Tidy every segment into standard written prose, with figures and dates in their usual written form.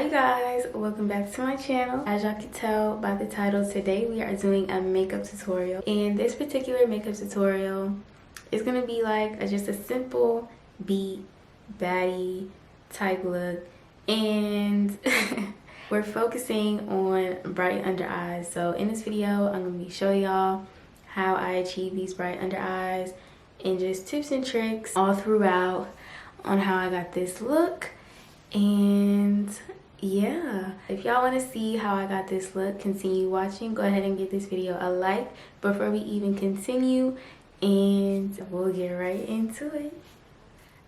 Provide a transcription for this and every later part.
Hi you guys, welcome back to my channel. As y'all can tell by the title, today we are doing a makeup tutorial, and this particular makeup tutorial is gonna be like just a simple beat baddie type look, and we're focusing on bright under eyes. So in this video I'm gonna be showing y'all how I achieve these bright under eyes and just tips and tricks all throughout on how I got this look. And yeah, if y'all want to see how I got this look, continue watching. Go ahead and give this video a like before we even continue, and we'll get right into it.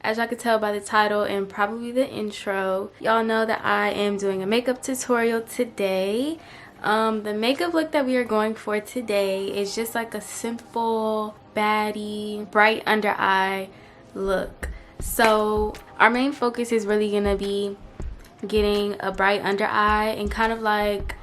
As y'all can tell by the title and probably the intro, y'all know that I am doing a makeup tutorial today. The makeup look that we are going for today is just like a simple baddie bright under eye look. So our main focus is really gonna be getting a bright under eye and kind of like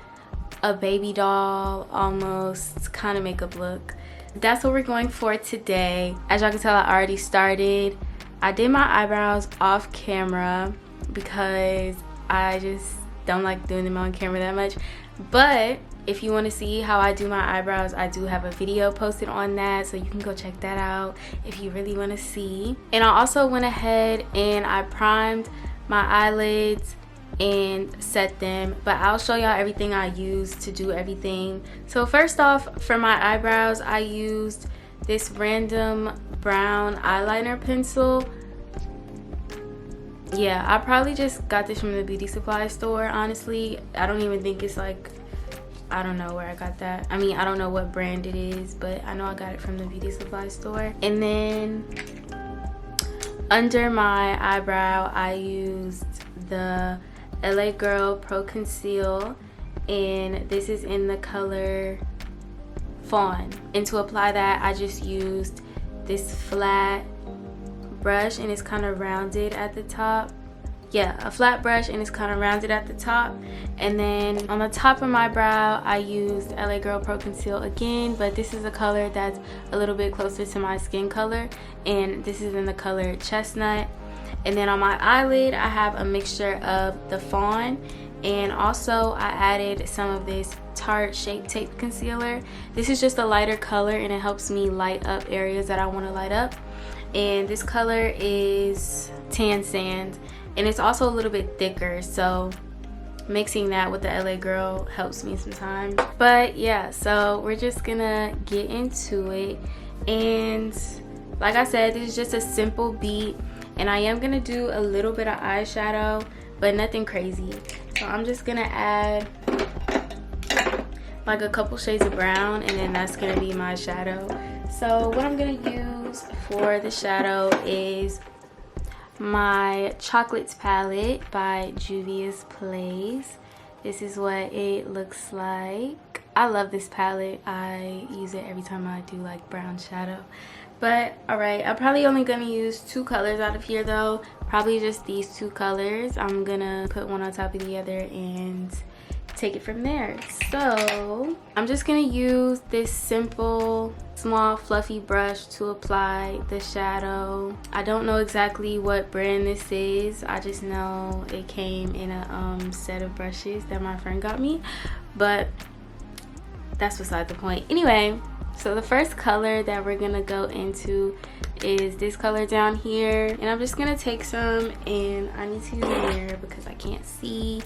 a baby doll almost kind of makeup look. That's what we're going for today. As y'all can tell, I already started. I did my eyebrows off camera because I just don't like doing them on camera that much. But if you want to see how I do my eyebrows, I do have a video posted on that, so you can go check that out if you really want to see. And I also went ahead and I primed my eyelids and set them, but I'll show y'all everything I used to do everything. So first off, for my eyebrows, I used this random brown eyeliner pencil. Yeah, I probably just got this from the beauty supply store, honestly. I don't even think it's like, I don't know where I got that. I mean, I don't know what brand it is, but I know I got it from the beauty supply store. And then under my eyebrow, I used the LA Girl Pro Conceal, and this is in the color Fawn. And to apply that, I just used this flat brush, and it's kind of rounded at the top. Yeah, a flat brush, and it's kind of rounded at the top. And then on the top of my brow, I used LA Girl Pro Conceal again, but this is a color that's a little bit closer to my skin color, and this is in the color Chestnut. And then on my eyelid, I have a mixture of the Fawn, and also I added some of this Tarte Shape Tape Concealer. This is just a lighter color, and it helps me light up areas that I want to light up. And this color is Tan Sand, and it's also a little bit thicker, so mixing that with the LA Girl helps me sometimes. But yeah, so we're just gonna get into it. And like I said, this is just a simple beat, and I am gonna do a little bit of eyeshadow, but nothing crazy. So I'm just gonna add like a couple shades of brown, and then that's gonna be my shadow. So what I'm gonna use for the shadow is my Chocolates palette by Juvia's Place. This is what it looks like. I love this palette. I use it every time I do like brown shadow. But alright, I'm probably only gonna use two colors out of here though. Probably just these two colors. I'm gonna put one on top of the other and take it from there. So I'm just gonna use this simple small fluffy brush to apply the shadow. I don't know exactly what brand this is. I just know it came in a set of brushes that my friend got me, but that's beside the point. Anyway, so the first color that we're gonna go into is this color down here, and I'm just gonna take some, and I need to use a mirror because I can't see,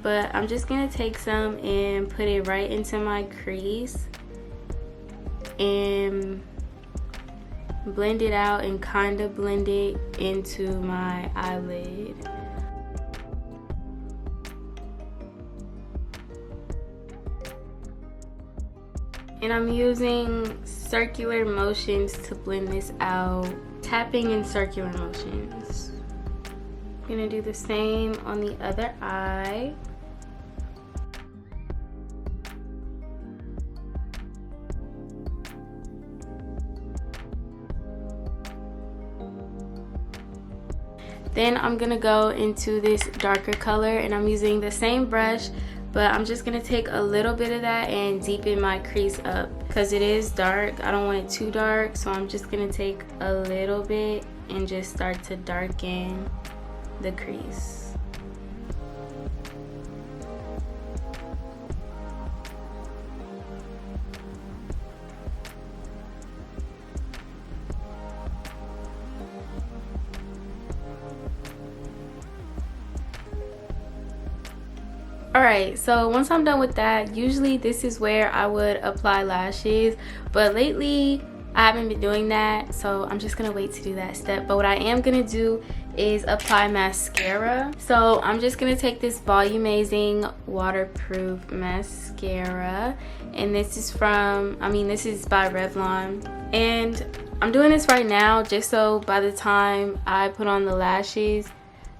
but I'm just gonna take some and put it right into my crease and blend it out and kind of blend it into my eyelid. And I'm using circular motions to blend this out, tapping in circular motions. I'm gonna do the same on the other eye. Then I'm gonna go into this darker color, and I'm using the same brush, but I'm just gonna take a little bit of that and deepen my crease up because it is dark. I don't want it too dark, so I'm just gonna take a little bit and just start to darken the crease. Alright, so once I'm done with that, usually this is where I would apply lashes, but lately I haven't been doing that, so I'm just gonna wait to do that step. But what I am gonna do is apply mascara. So I'm just gonna take this Volumeazing waterproof mascara, and this is this is by Revlon, and I'm doing this right now just so by the time I put on the lashes,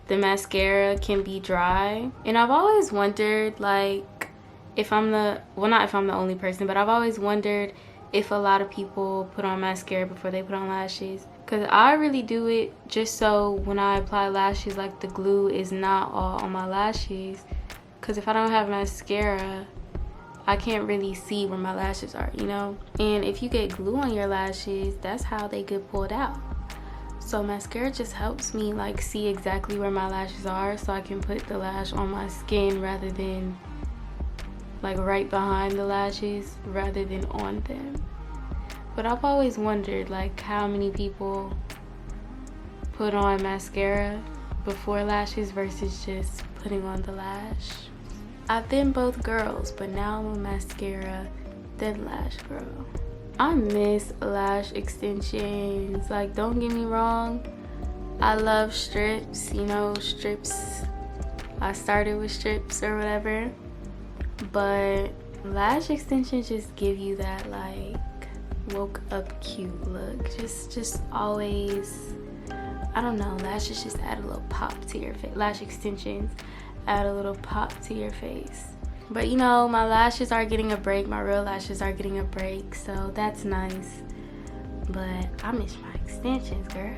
the mascara can be dry. And I've always wondered, like, if I'm the, well, not if I'm the only person, but I've always wondered if a lot of people put on mascara before they put on lashes, because I really do it just so when I apply lashes, like, the glue is not all on my lashes, because if I don't have mascara, I can't really see where my lashes are, you know. And if you get glue on your lashes, that's how they get pulled out. So mascara just helps me, like, see exactly where my lashes are, so I can put the lash on my skin rather than, like, right behind the lashes rather than on them. But I've always wondered, like, how many people put on mascara before lashes versus just putting on the lash. I've been both girls, but now I'm a mascara then lash girl. I miss lash extensions. Like, don't get me wrong, I love strips, you know, strips. I started with strips or whatever, but lash extensions just give you that, like, woke up cute look. Just always, I don't know, lashes just add a little pop to your face. Lash extensions add a little pop to your face. But you know, my lashes are getting a break, my real lashes are getting a break, so that's nice. But I miss my extensions, girl.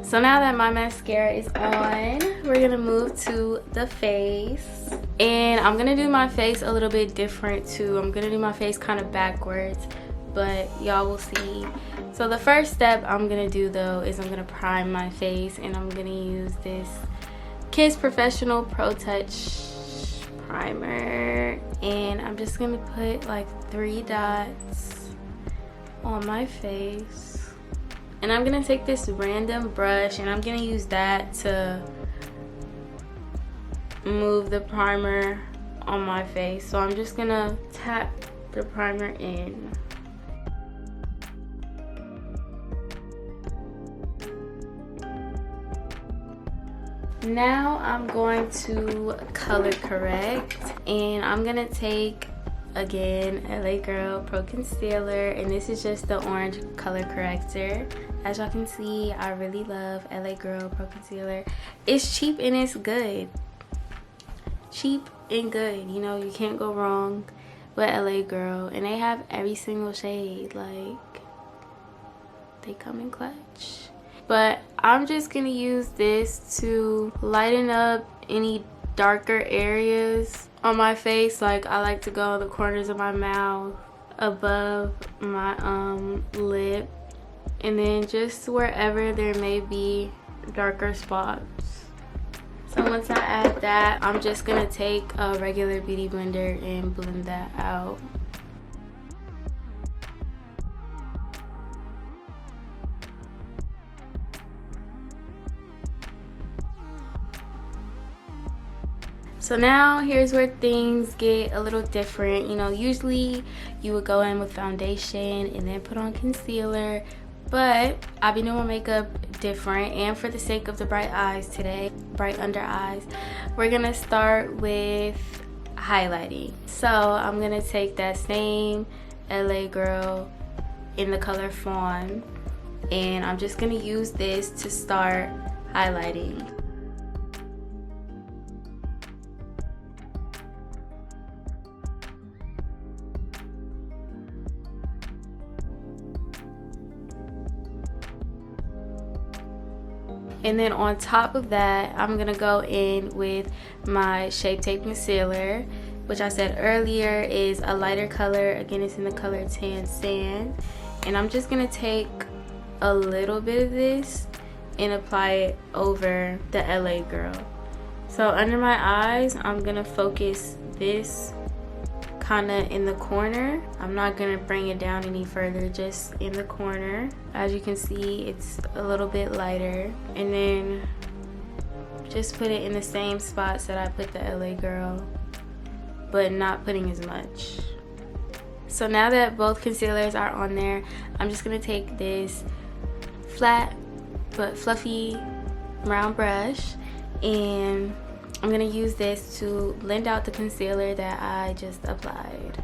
So now that my mascara is on, we're gonna move to the face. And I'm gonna do my face a little bit different too. I'm gonna do my face kind of backwards, but y'all will see. So the first step I'm gonna do though is I'm gonna prime my face, and I'm gonna use this Kiss Professional Pro Touch primer, and I'm just gonna put like 3 dots on my face. And I'm gonna take this random brush, and I'm gonna use that to move the primer on my face. So I'm just gonna tap the primer in. Now I'm going to color correct, and I'm gonna take, again, LA Girl Pro Concealer, and this is just the orange color corrector. As y'all can see, I really love LA Girl Pro Concealer. It's cheap and it's good. Cheap and good, you know, you can't go wrong with LA Girl, and they have every single shade. Like, they come in clutch. But I'm just gonna use this to lighten up any darker areas on my face. Like, I like to go in the corners of my mouth, above my lip, and then just wherever there may be darker spots. So once I add that, I'm just gonna take a regular beauty blender and blend that out. So now here's where things get a little different. You know, usually you would go in with foundation and then put on concealer, but I've been doing my makeup different, and for the sake of the bright eyes today, bright under eyes, we're gonna start with highlighting. So I'm gonna take that same LA Girl in the color Fawn, and I'm just gonna use this to start highlighting. And then on top of that, I'm gonna go in with my Shape Tape Concealer, which I said earlier is a lighter color. Again, it's in the color Tan Sand. And I'm just gonna take a little bit of this and apply it over the LA Girl. So under my eyes, I'm gonna focus this kind of in the corner. I'm not gonna bring it down any further, just in the corner. As you can see, it's a little bit lighter. And then just put it in the same spots that I put the LA Girl but not putting as much. So now that both concealers are on there, I'm just gonna take this flat but fluffy round brush, and I'm gonna use this to blend out the concealer that I just applied.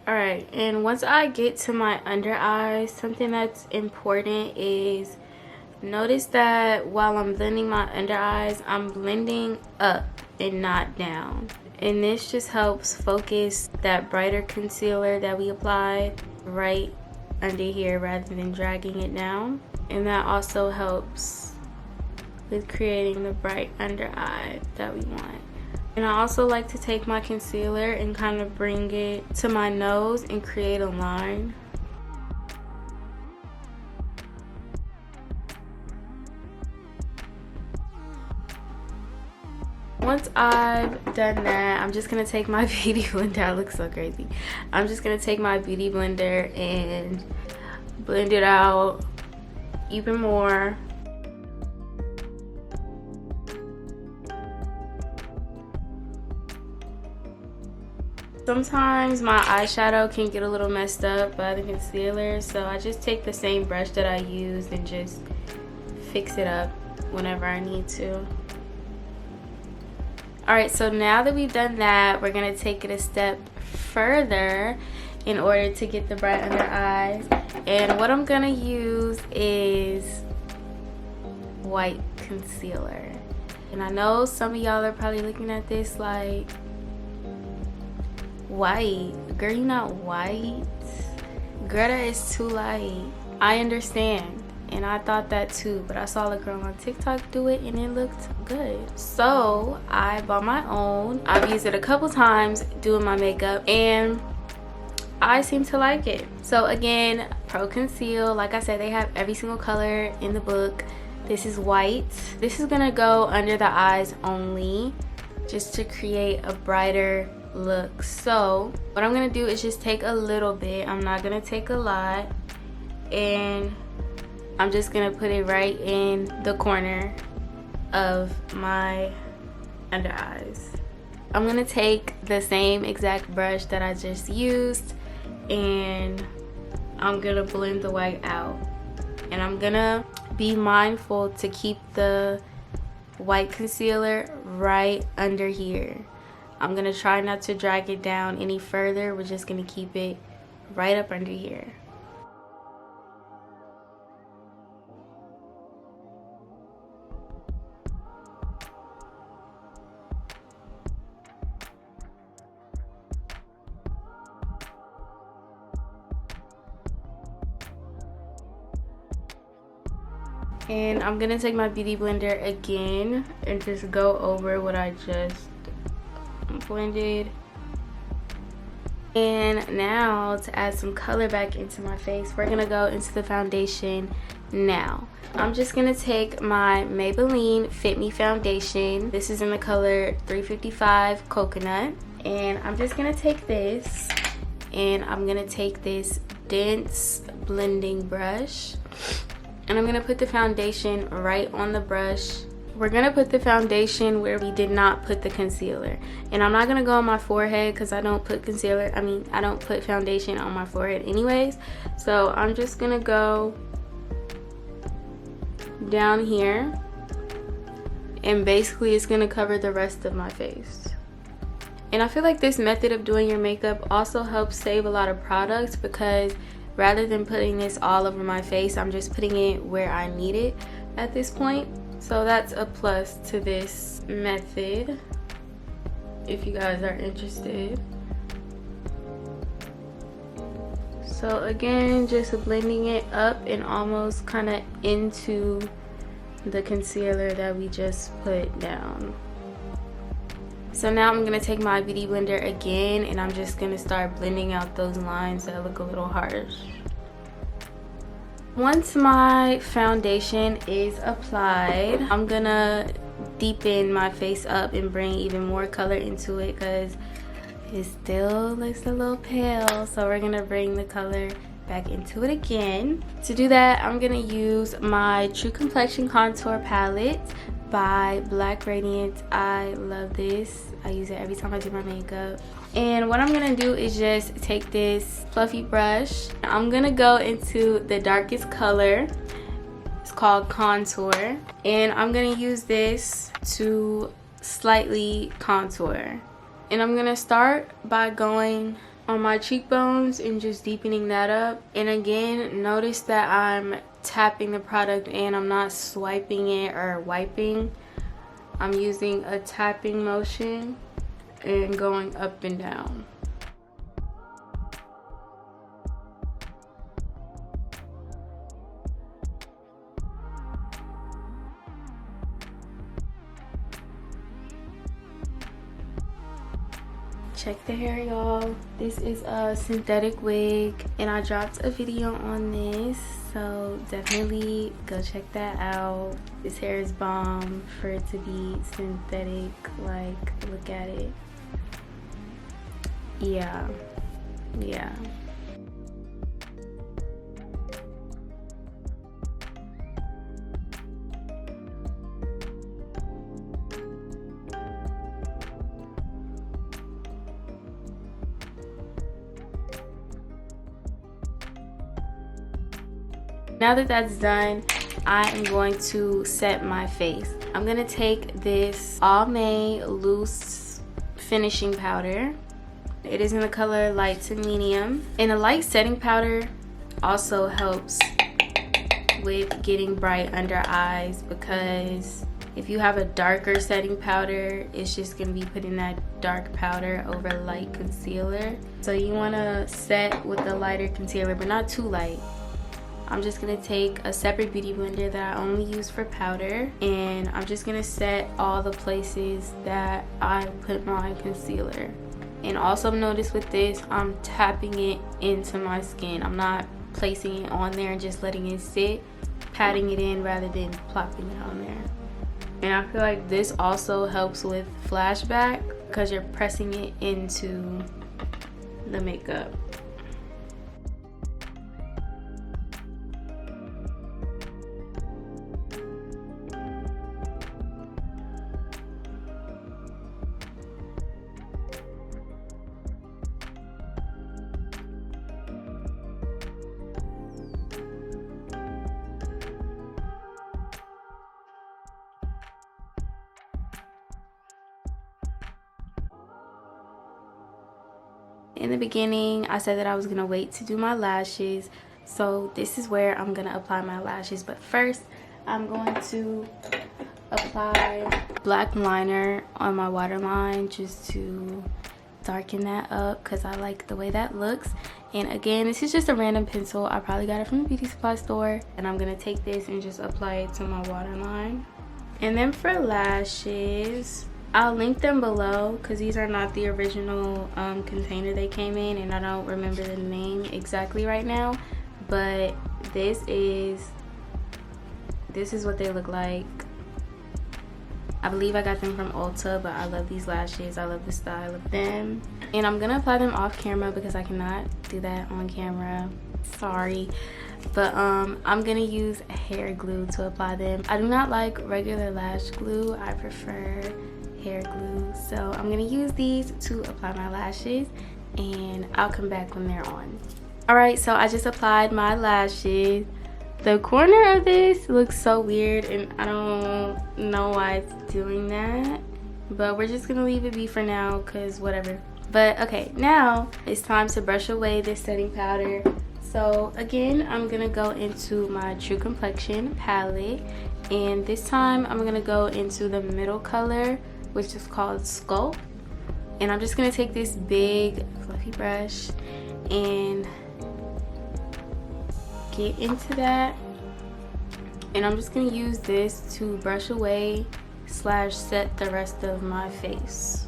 Alright, and once I get to my under eyes, something that's important is notice that while I'm blending my under eyes, I'm blending up and not down. And this just helps focus that brighter concealer that we applied right under here rather than dragging it down. And that also helps with creating the bright under eye that we want. And I also like to take my concealer and kind of bring it to my nose and create a line. Once I've done that, I'm just going to take my beauty blender. I look so crazy. I'm just going to take my beauty blender and blend it out even more. Sometimes my eyeshadow can get a little messed up by the concealer, so I just take the same brush that I used and just fix it up whenever I need to. Alright, so now that we've done that, we're going to take it a step further in order to get the bright under eyes. And what I'm going to use is white concealer. And I know some of y'all are probably looking at this like, white? Girl, you not white? Girl, that is too light. I understand. And I thought that too, but I saw a girl on TikTok do it and it looked good. So I bought my own. I've used it a couple times doing my makeup and I seem to like it. So again, Pro Conceal, like I said, they have every single color in the book. This is white. This is gonna go under the eyes only, just to create a brighter look. So what I'm gonna do is just take a little bit. I'm not gonna take a lot, and I'm just gonna put it right in the corner of my under eyes. I'm gonna take the same exact brush that I just used and I'm gonna blend the white out, and I'm gonna be mindful to keep the white concealer right under here. I'm gonna try not to drag it down any further. We're just gonna keep it right up under here. And I'm gonna take my beauty blender again and just go over what I just blended. And now to add some color back into my face, we're gonna go into the foundation now. I'm just gonna take my Maybelline Fit Me foundation. This is in the color 355 Coconut. And I'm just gonna take this and I'm gonna take this dense blending brush and I'm gonna put the foundation right on the brush. We're gonna put the foundation where we did not put the concealer. And I'm not gonna go on my forehead because I don't put concealer, I don't put foundation on my forehead anyways. So I'm just gonna go down here and basically it's gonna cover the rest of my face. And I feel like this method of doing your makeup also helps save a lot of products, because rather than putting this all over my face, I'm just putting it where I need it at this point. So that's a plus to this method if you guys are interested. So again, just blending it up and almost kind of into the concealer that we just put down. So now I'm going to take my beauty blender again and I'm just going to start blending out those lines that look a little harsh. Once my foundation is applied, I'm going to deepen my face up and bring even more color into it because it still looks a little pale. So we're gonna bring the color back into it again. To do that, I'm gonna use my True Complexion contour palette by Radiance. I love this. I use it every time I do my makeup. And what I'm gonna do is just take this fluffy brush. I'm gonna go into the darkest color. It's called Contour. And I'm gonna use this to slightly contour. And I'm gonna start by going on my cheekbones and just deepening that up. And again, notice that I'm tapping the product and I'm not swiping it or wiping. I'm using a tapping motion and going up and down. Check the hair, y'all. This is a synthetic wig and I dropped a video on this, so definitely go check that out. This hair is bomb for it to be synthetic. Like, look at it. Yeah. Now that that's done, I am going to set my face. I'm gonna take this Almay loose finishing powder. It is in the color light to medium. And a light setting powder also helps with getting bright under eyes, because if you have a darker setting powder, it's just gonna be putting that dark powder over light concealer. So you wanna set with the lighter concealer, but not too light. I'm just gonna take a separate beauty blender that I only use for powder, and I'm just gonna set all the places that I put my concealer. And also notice with this, I'm tapping it into my skin. I'm not placing it on there and just letting it sit, patting it in rather than plopping it on there. And I feel like this also helps with flashback because you're pressing it into the makeup. In the beginning, I said that I was gonna wait to do my lashes, so this is where I'm gonna apply my lashes. But first, I'm going to apply black liner on my waterline just to darken that up because I like the way that looks. And again, this is just a random pencil. I probably got it from the beauty supply store, and I'm gonna take this and just apply it to my waterline. And then for lashes, I'll link them below because these are not the original container they came in, and I don't remember the name exactly right now, but this is what they look like. I believe I got them from Ulta, but I love these lashes. I love the style of them. And I'm gonna apply them off camera because I cannot do that on camera. Sorry. But I'm gonna use hair glue to apply them. I do not like regular lash glue. I prefer hair glue. So I'm gonna use these to apply my lashes, and I'll come back when they're on. Alright, so I just applied my lashes. The corner of this looks so weird, and I don't know why it's doing that, but we're just gonna leave it be for now because whatever. But okay, now it's time to brush away this setting powder. So again, I'm gonna go into my True Complexion palette, and this time I'm gonna go into the middle color, which is called Sculpt. And I'm just gonna take this big fluffy brush and get into that, and I'm just gonna use this to brush away / set the rest of my face.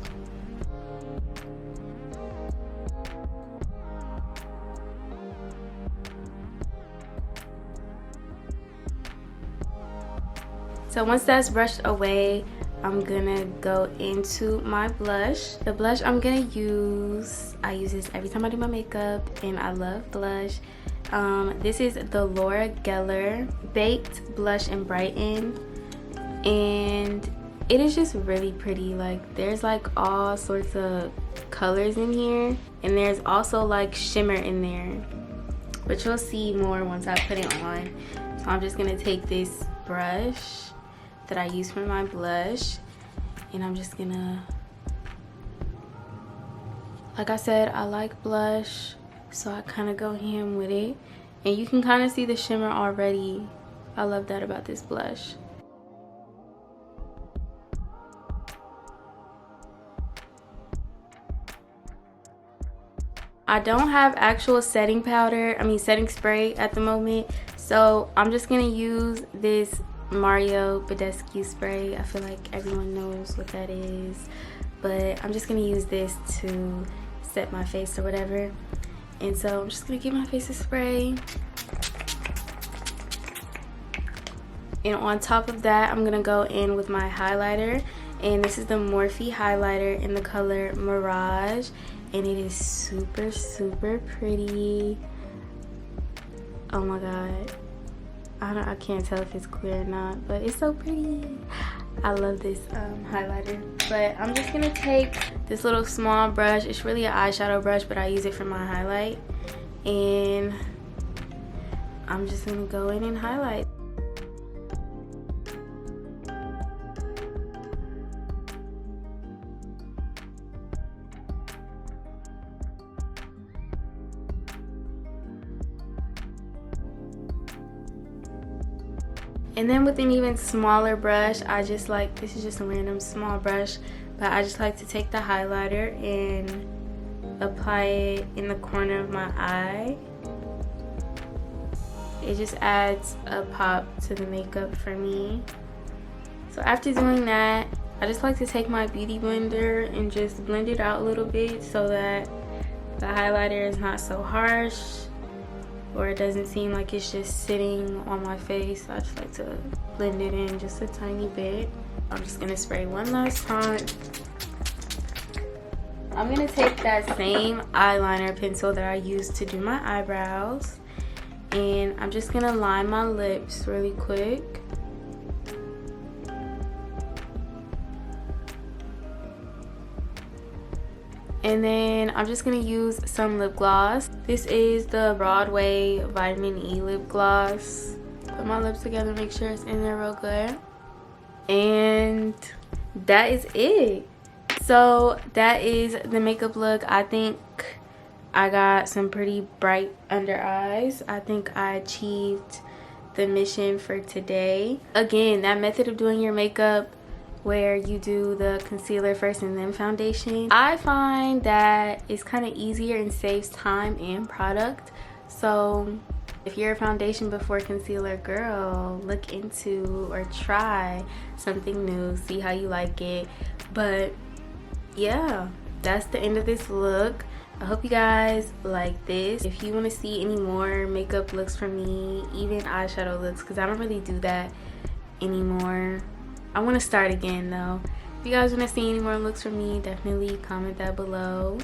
So once that's brushed away, I'm gonna go into my blush. The blush I'm gonna use, I use this every time I do my makeup, and I love blush. This is the Laura Geller Baked Blush-N-Brighten, and it is just really pretty. Like, there's like all sorts of colors in here, and there's also like shimmer in there, but you'll see more once I put it on. So I'm just gonna take this brush that I use for my blush, and I'm just gonna, like I said, I like blush, so I kind of go ham with it, and you can kind of see the shimmer already. I love that about this blush. I don't have actual setting powder, setting spray at the moment, so I'm just gonna use this Mario Badescu spray. I feel like everyone knows what that is, but I'm just gonna use this to set my face or whatever. And so I'm just gonna give my face a spray, and on top of that I'm gonna go in with my highlighter, and this is the Morphe highlighter in the color Mirage, and it is super pretty. Oh my god, I can't tell if it's clear or not, but it's so pretty. I love this highlighter. But I'm just gonna take this little small brush. It's really an eyeshadow brush, but I use it for my highlight, and I'm just gonna go in and highlight. And then with an even smaller brush, I just like, this is just a random small brush, but I just like to take the highlighter and apply it in the corner of my eye. It just adds a pop to the makeup for me. So after doing that, I just like to take my beauty blender and just blend it out a little bit so that the highlighter is not so harsh, or it doesn't seem like it's just sitting on my face. I just like to blend it in just a tiny bit. I'm just gonna spray one last time. I'm gonna take that same eyeliner pencil that I used to do my eyebrows, and I'm just gonna line my lips really quick. And then I'm just gonna use some lip gloss. This is the Broadway Vitamin E lip gloss. Put my lips together, make sure it's in there real good. And that is it. So that is the makeup look. I think I got some pretty bright under eyes. I think I achieved the mission for today. Again, that method of doing your makeup where you do the concealer first and then foundation, I find that it's kind of easier and saves time and product. So if you're a foundation before concealer girl, look into or try something new, see how you like it. But yeah, that's the end of this look. I hope you guys like this. If you want to see any more makeup looks from me, even eyeshadow looks, because I don't really do that anymore. I want to start again though. If you guys want to see any more looks from me, definitely comment that below.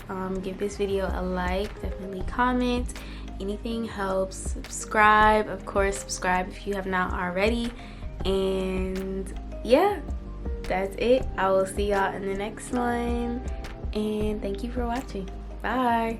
Give this video a like, definitely comment. Anything helps. Subscribe, of course, subscribe if you have not already. And yeah, that's it. I will see y'all in the next one, and thank you for watching. Bye.